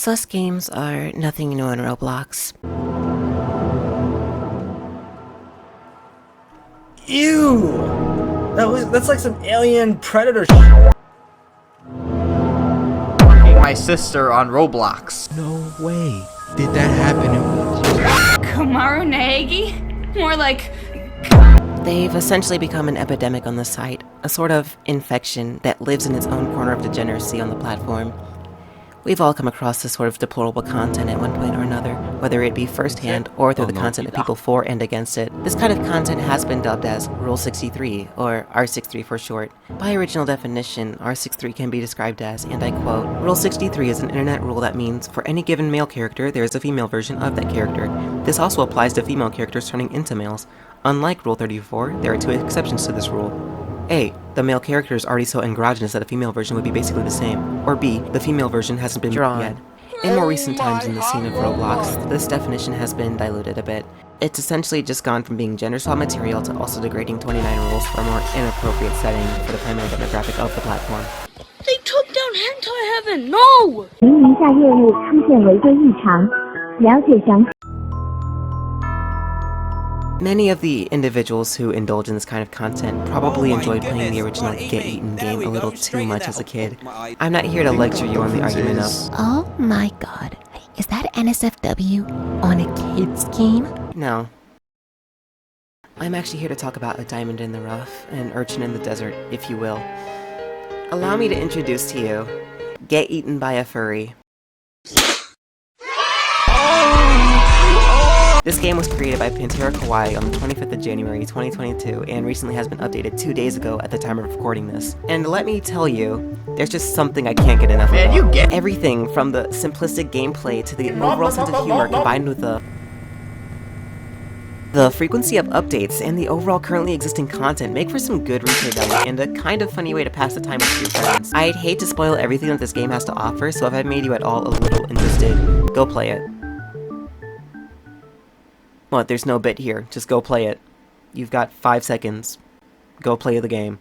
Sus games are nothing new in Roblox. Ew! That's like some alien predator My sister on Roblox. No way. Did that happen in Kamaru Naegi? More like... They've essentially become an epidemic on the site, a sort of infection that lives in its own corner of degeneracy on the platform. We've all come across this sort of deplorable content at one point or another, whether it be firsthand or through the content of people for and against it. This kind of content has been dubbed as Rule 63, or R63 for short. By original definition, R63 can be described as, and I quote, Rule 63 is an internet rule that means, for any given male character, there is a female version of that character. This also applies to female characters turning into males. Unlike Rule 34, there are two exceptions to this rule. A. The male character is already so androgynous that a female version would be basically the same. Or B. The female version hasn't been drawn yet. In more recent times in the scene of Roblox, this definition has been diluted a bit. It's essentially just gone from being gender-swap material to also degrading 29 rules for a more inappropriate setting for the primary demographic of the platform. They took down Hentai Heaven! No! 您名下业务出现违规异常，了解详情。 Many of the individuals who indulge in this kind of content probably enjoyed playing the original Get Eaten game a little too much as a kid. I'm not here to lecture you on the argument of, oh my god, is that NSFW on a kid's game? No. I'm actually here to talk about a diamond in the rough, an urchin in the desert, if you will. Allow me to introduce to you, Get Eaten by a Furry. This game was created by Pantera Kawaii on the 25th of January 2022 and recently has been updated 2 days ago at the time of recording this. And let me tell you, there's just something I can't get enough of. You get everything from the simplistic gameplay to the overall sense of humor combined with the frequency of updates and the overall currently existing content make for some good replay value and a kind of funny way to pass the time with your friends. I'd hate to spoil everything that this game has to offer, so if I've made you at all a little interested, go play it. What, there's no bit here. Just go play it. You've got 5 seconds. Go play the game.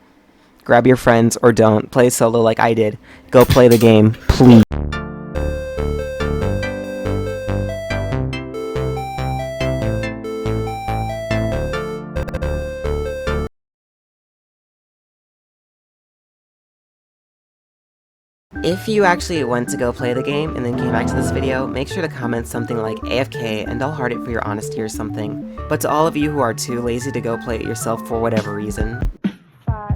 Grab your friends, or don't. Play solo like I did. Go play the game, please. If you actually went to go play the game and then came back to this video, make sure to comment something like AFK and I'll heart it for your honesty or something. But to all of you who are too lazy to go play it yourself for whatever reason,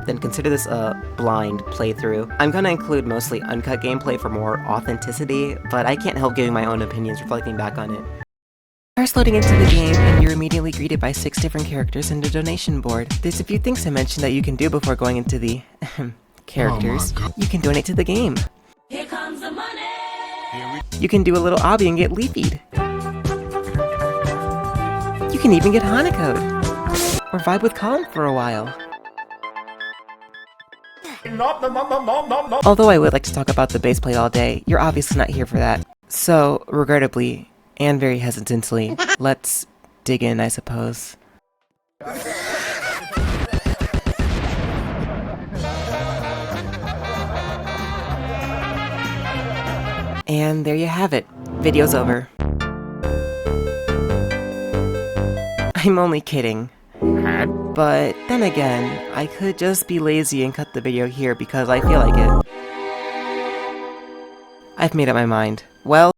then consider this a blind playthrough. I'm gonna include mostly uncut gameplay for more authenticity, but I can't help giving my own opinions reflecting back on it. First loading into the game, and you're immediately greeted by 6 different characters and a donation board. There's a few things I mentioned that you can do before going into the characters. You can donate to the game. Here comes the money! You can do a little obby and get leafied. You can even get Hanacode. Or vibe with Colin for a while. Although I would like to talk about the base plate all day, you're obviously not here for that. So, regrettably, and very hesitantly, let's dig in, I suppose. And there you have it. Video's over. I'm only kidding. But then again, I could just be lazy and cut the video here because I feel like it. I've made up my mind. Well,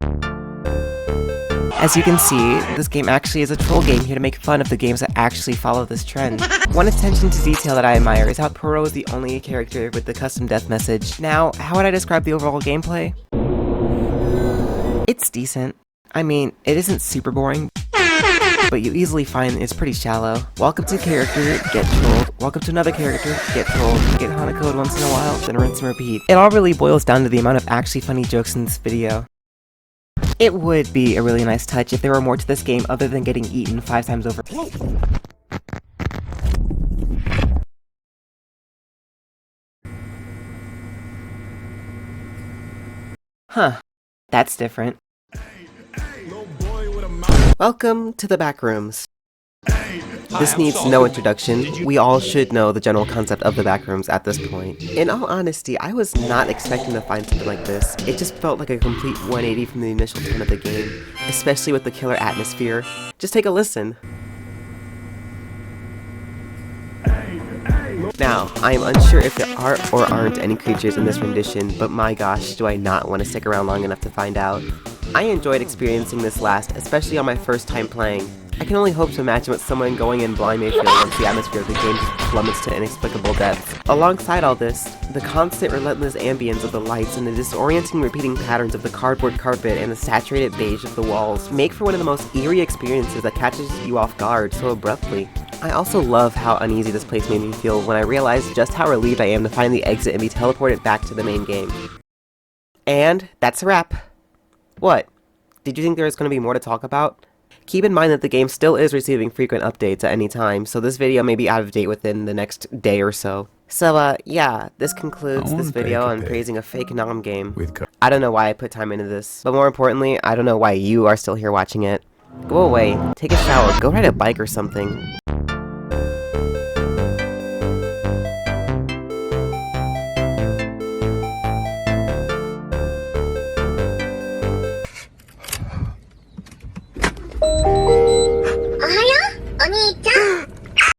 as you can see, this game actually is a troll game here to make fun of the games that actually follow this trend. One attention to detail that I admire is how Puro is the only character with the custom death message. Now, how would I describe the overall gameplay? It's decent. I mean, it isn't super boring, but you easily find it's pretty shallow. Welcome to character, get trolled. Welcome to another character, get trolled. Get Hanacode once in a while, then rinse and repeat. It all really boils down to the amount of actually funny jokes in this video. It would be a really nice touch if there were more to this game other than getting eaten 5 times over. Huh. That's different. Welcome to the Backrooms. This needs no introduction. We all should know the general concept of the Backrooms at this point. In all honesty, I was not expecting to find something like this. It just felt like a complete 180 from the initial tone of the game, especially with the killer atmosphere. Just take a listen. Now, I am unsure if there are or aren't any creatures in this rendition, but my gosh, do I not want to stick around long enough to find out. I enjoyed experiencing this last, especially on my first time playing. I can only hope to imagine what someone going in blind may feel once the atmosphere of the game just plummets to inexplicable depths. Alongside all this, the constant relentless ambience of the lights and the disorienting repeating patterns of the cardboard carpet and the saturated beige of the walls make for one of the most eerie experiences that catches you off guard so abruptly. I also love how uneasy this place made me feel when I realized just how relieved I am to find the exit and be teleported back to the main game. And that's a wrap. What? Did you think there was going to be more to talk about? Keep in mind that the game still is receiving frequent updates at any time, so this video may be out of date within the next day or so. So, yeah, this concludes this video on praising a fake NOM game. I don't know why I put time into this, but more importantly, I don't know why you are still here watching it. Go away, take a shower, go ride a bike or something.